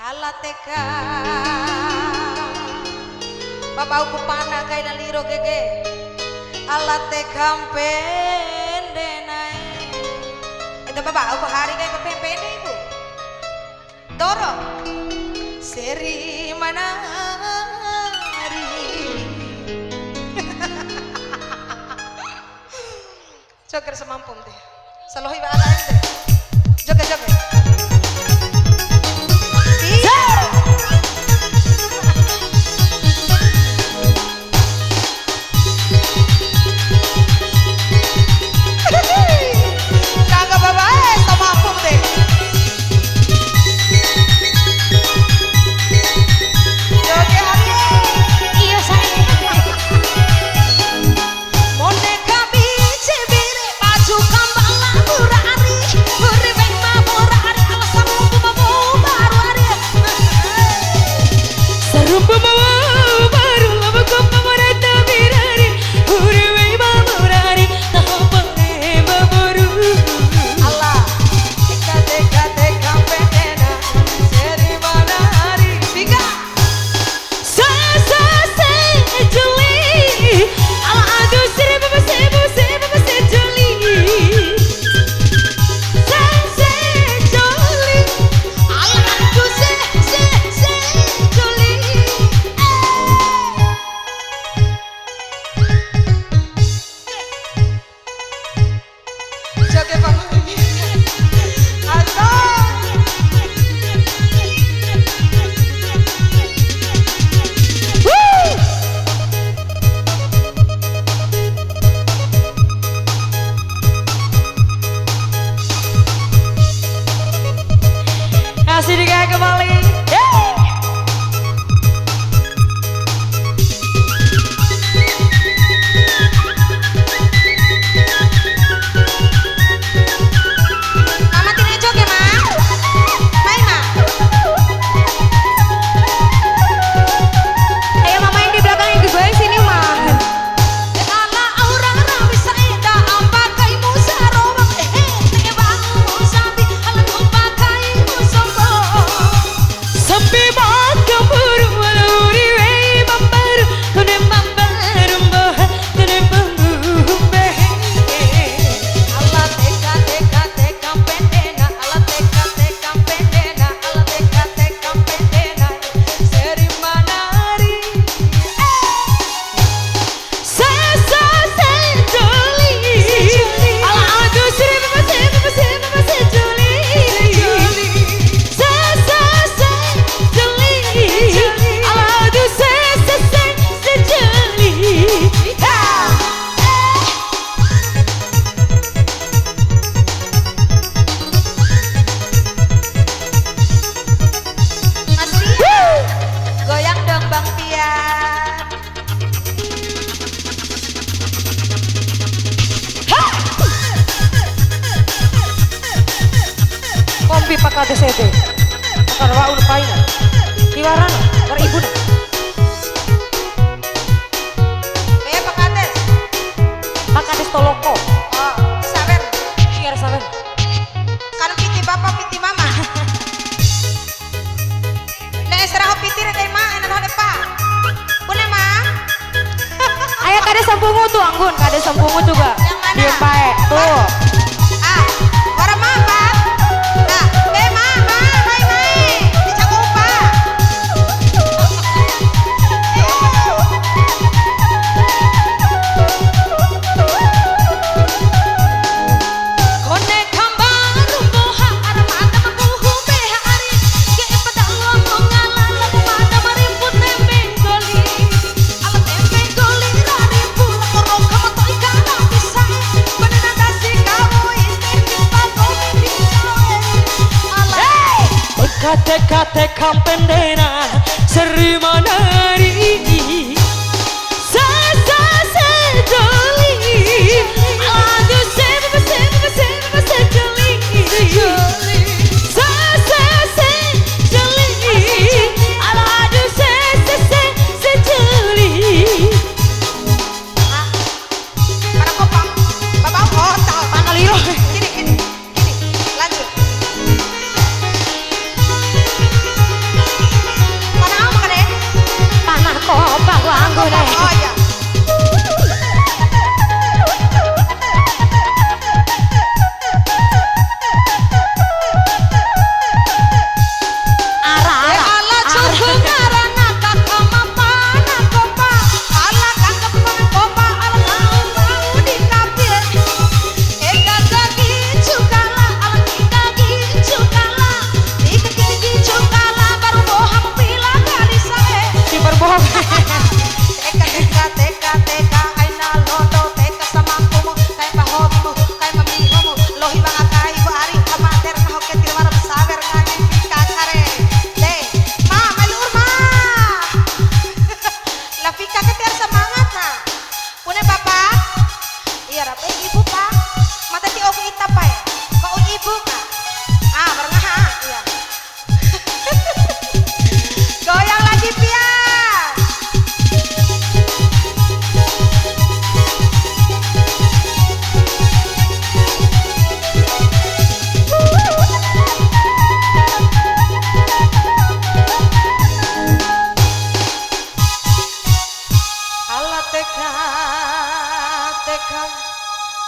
ala teka bapak aku panah kaya naliro gege ala teka pende naik itu bapak aku hari kaya pende ibu Doro seri manari joger semampung deh salohi bala ente joget joget Pak Kades itu, karena udah paina, di warana, ibu. Pak Kades toloko. Oh, sabar. Iya sabar. Kan piti bapak piti mama. Nek serah piti re ma enak hade pa. Pune ma. Ayah Kades sambungu tuh anggun, Kades sambungu juga. Yang mana? Diem bae, tuh. Ah, orang mama. Teka pendena seri manari sa sejoli aduh sejoli sa sejoli aduh sejoli Para kopang bapak hotel panaliro gini lanjut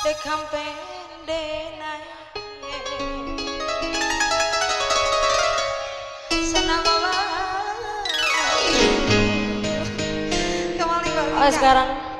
dekam pendenai senang Kembali sekarang